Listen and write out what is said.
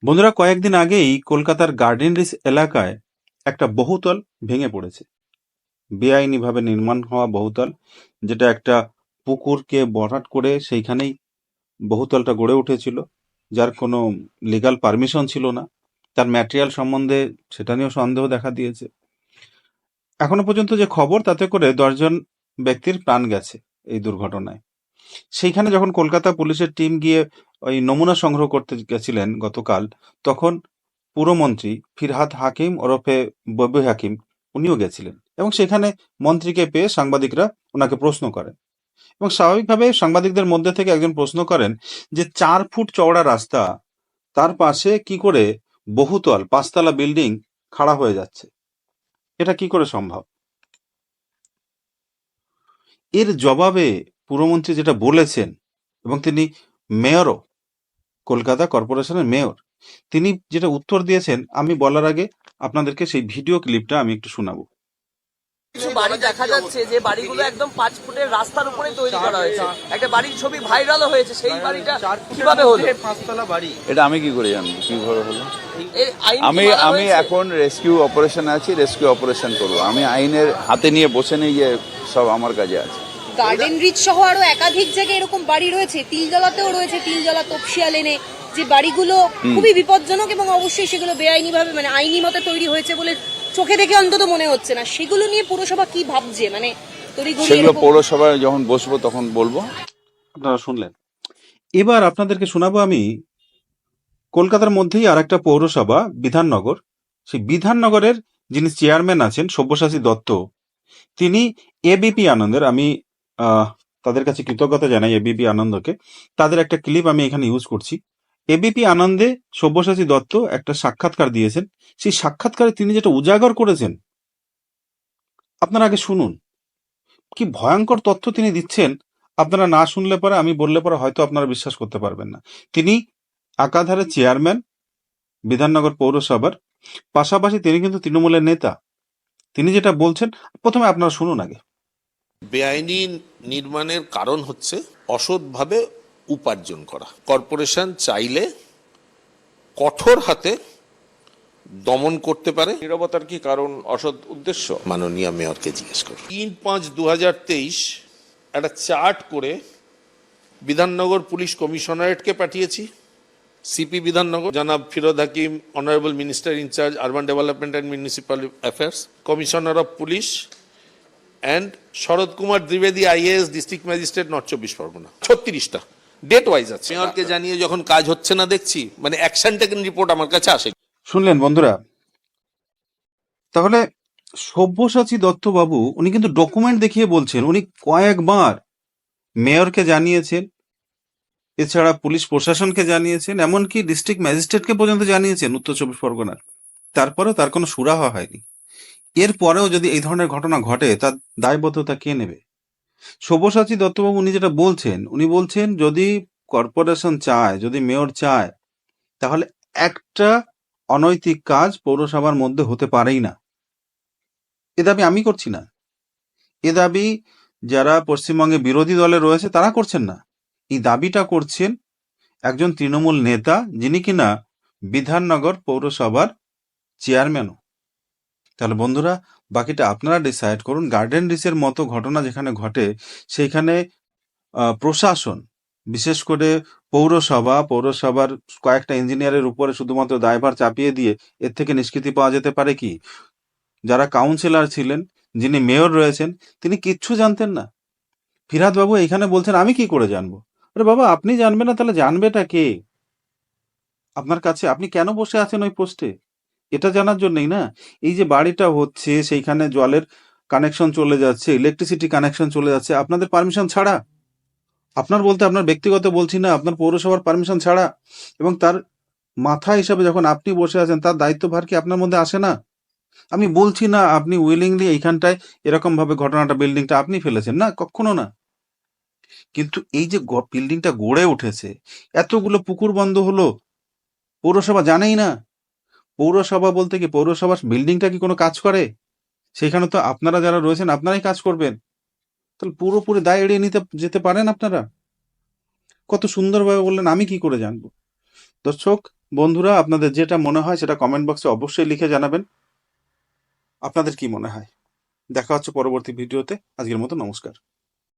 বন্ধুরা, কয়েকদিন আগেই কলকাতার গার্ডেন রিচ এলাকায় একটা বহুতল ভেঙে পড়েছে। বেআইনিভাবে নির্মাণ হওয়া বহুতল, যেটা একটা পুকুরকে ভরাট করে সেইখানেই বহুতলটা গড়ে উঠেছিল, যার কোনো লিগাল পারমিশন ছিল না। তার ম্যাটেরিয়াল সম্বন্ধে সেটা নিয়েও সন্দেহ দেখা দিয়েছে। এখনো পর্যন্ত যে খবর, তাতে করে 10 জন ব্যক্তির প্রাণ গেছে এই দুর্ঘটনায়। সেইখানে যখন কলকাতা পুলিশের টিম গিয়ে ওই নমুনা সংগ্রহ করতে গেছিলেন গতকাল, তখন পুরমন্ত্রী ফিরহাদ হাকিম ওরফে ববি হাকিম উনিও গেছিলেন, এবং সেখানে মন্ত্রীকে পেয়ে সাংবাদিকরা ওনাকে প্রশ্ন করেন। এবং স্বাভাবিকভাবে সাংবাদিকদের মধ্যে থেকে একজন প্রশ্ন করেন যে 4 ফুট চওড়া রাস্তা, তার পাশে কি করে বহুতল 5 তলা বিল্ডিং খাড়া হয়ে যাচ্ছে, এটা কি করে সম্ভব? এর জবাবে পুরমন্ত্রী যেটা বলেছেন, এবং তিনি মেয়রও, কলকাতা কর্পোরেশনের মেয়র, তিনি যেটা উত্তর দিয়েছেন, আমি বলার আগে আপনাদেরকে সেই ভিডিও ক্লিপটা আমি একটু শোনাবো। কিছু বাড়ি দেখা যাচ্ছে যে বাড়িগুলো একদম 5 ফুটের রাস্তার উপরে তৈরি করা হয়েছে। একটা বাড়ির ছবি ভাইরালও হয়েছে। সেই বাড়িটা কিভাবে হলো? 5 তলা বাড়ি। এটা আমি কি করে জানবো কিভাবে হলো? এর আইন কি আমি মানা আমি হয়েছে? এখন রেস্কিউ অপারেশনে আছি, রেস্কিউ অপারেশন করবো। আমি আইনের হাতে নিয়ে বসে নেই যে সব আমার কাজে আছে। গার্ডেন রিচ সহ আরো একাধিক জায়গায় এরকম বাড়ি রয়েছে, তিলজলাতেও রয়েছে, তিলজলা তপসিয়া লেনে, যে বাড়িগুলো খুবই বিপজ্জনক এবং অবশ্যই সেগুলো বেআইনি ভাবে মানে আইনি মতে তৈরি হয়েছে বলে চোখে দেখে অন্তত মনে হচ্ছে না। সেগুলো নিয়ে পুরসভা কি ভাবছে, মানে তড়িঘড়ি সেগুলো এরকম- পৌরসভায় যখন বসবো তখন বলবো। আপনারা শুনলেন। এবার আপনাদেরকে শোনাবো আমি কলকাতার মধ্যেই আর একটা পৌরসভা, বিধাননগর। সেই বিধাননগরের যিনি চেয়ারম্যান আছেন, সব্যসাচী দত্ত, তিনি এবিপি আনন্দের, আমি তাদের কাছে কৃতজ্ঞতা জানাই এবিপি আনন্দকে, তাদের একটা ক্লিপ আমি এখানে ইউজ করছি। এবিপি আনন্দে সব্যসাচী দত্ত একটা সাক্ষাৎকার দিয়েছেন। সেই সাক্ষাৎকারে তিনি যেটা উজাগর করেছেন, আপনারা আগে শুনুন। কি ভয়ঙ্কর তথ্য তিনি দিচ্ছেন, আপনারা না শুনলে পরে, আমি বললে পরে হয়তো আপনারা বিশ্বাস করতে পারবেন না। তিনি একাধারে চেয়ারম্যান বিধাননগর পৌরসভার, পাশাপাশি তিনি কিন্তু তৃণমূলের নেতা। তিনি যেটা বলছেন, প্রথমে আপনারা শুনুন আগে। বেআইনি নির্মাণের কারণ হচ্ছে অসৎভাবে উপার্জন করা। কর্পোরেশন চাইলে কঠোর হাতে দমন করতে পারে। নীরবতার কি কারণ? অসৎ উদ্দেশ্য? মাননীয় মেয়রকে জিজ্ঞেস করুন। 3/5/2023 একটা চার্ট করে বিধাননগর পুলিশ কমিশনারেটকে পাঠিয়েছি। সিপি বিধাননগর জনাব Firhad Hakim, honourable minister in charge urban development and municipal affairs, commissioner of police and Sharat Kumar দ্বিবেদী IAS, district magistrate, north 24 Parganas. 36টা ডেট ওয়াইজ আছে। মেয়রকে জানিয়ে যখন কাজ হচ্ছে না দেখছি, মানে অ্যাকশন টেকেন রিপোর্ট আমার কাছে আসে। শুনলেন বন্ধুরা? তাহলে সব্যসাচী দত্তবাবু উনি কিন্তু ডকুমেন্ট দেখিয়ে বলছেন, উনি কয়েকবার মেয়রকে জানিয়েছেন, এছাড়া পুলিশ প্রশাসনকে জানিয়েছেন, এমনকি ডিস্ট্রিক্ট ম্যাজিস্ট্রেটকে পর্যন্ত জানিয়েছেন উত্তর 24 পরগনার। তারপরেও তার কোনো সুরাহা হয়নি। এরপরেও যদি এই ধরনের ঘটনা ঘটে, তার দায়বদ্ধতা কে নেবে? সব্যসাচী দত্তবাবু উনি যেটা বলছেন, উনি বলছেন যদি কর্পোরেশন চায়, যদি মেয়র চায়, তাহলে একটা অনৈতিক কাজ পৌরসভার মধ্যে হতে পারেই না। এ দাবি আমি করছি না, এ দাবি যারা পশ্চিমবঙ্গে বিরোধী দলে রয়েছে তারা করছেন না। এই দাবিটা করছেন একজন তৃণমূল নেতা, যিনি কিনা বিধাননগর পৌরসভার চেয়ারম্যানও। তাহলে বন্ধুরা, বাকিটা আপনারা ডিসাইড করুন। গার্ডেন রিচের মতো ঘটনা যেখানে ঘটে, সেইখানে প্রশাসন, বিশেষ করে পৌরসভার কয়েকটা ইঞ্জিনিয়ারের উপরে শুধুমাত্র দায়ভার চাপিয়ে দিয়ে এর থেকে নিষ্কৃতি পাওয়া যেতে পারে কি? যারা কাউন্সিলর ছিলেন, যিনি মেয়র রয়েছেন, তিনি কিচ্ছু জানতেন না। ফিরহাদ বাবু এখানে বলছেন আমি কি করে জানবো? আরে বাবা, আপনি জানবেন না তাহলে জানবেটা কে আপনার কাছে? আপনি কেন বসে আছেন ওই পোস্টে? এটা জানার জন্যই না। এই যে বাড়িটা হচ্ছে, সেইখানে জলের কানেকশন চলে যাচ্ছে, ইলেকট্রিসিটি কানেকশন চলে যাচ্ছে আপনাদের পারমিশন ছাড়া। আপনার বলতে আপনার ব্যক্তিগত বলছি না, আপনার পৌরসভার পারমিশন ছাড়া। এবং তার মাথা হিসাবে যখন আপনি বসে আছেন, তার দায়িত্বভার কি আপনার মধ্যে আসে না? আমি বলছি না আপনি উইলিংলি এইখানটায় এরকম ভাবে ঘটনাটা, বিল্ডিংটা আপনি ফেলেছেন, না, কখনো না। কিন্তু এই যে বিল্ডিংটা গড়ে উঠেছে, এতগুলো পুকুর বন্ধ হলো, পৌরসভা জানেই না। পৌরসভা বলতে কি, পৌরসভার বিল্ডিংটা কি কোনো কাজ করে? সেখানে তো আপনারা যারা রয়েছেন আপনারাই কাজ করবেন। তাহলে পুরোপুরি দায় এড়িয়ে নিতে যেতে পারেন আপনারা? কত সুন্দরভাবে বললেন আমি কি করে জানবো। দর্শক, বন্ধুরা, আপনাদের যেটা মনে হয় সেটা কমেন্ট বক্সে অবশ্যই লিখে জানাবেন। আপনাদের কি মনে হয়? দেখা হচ্ছে পরবর্তী ভিডিওতে। আজকের মতো নমস্কার।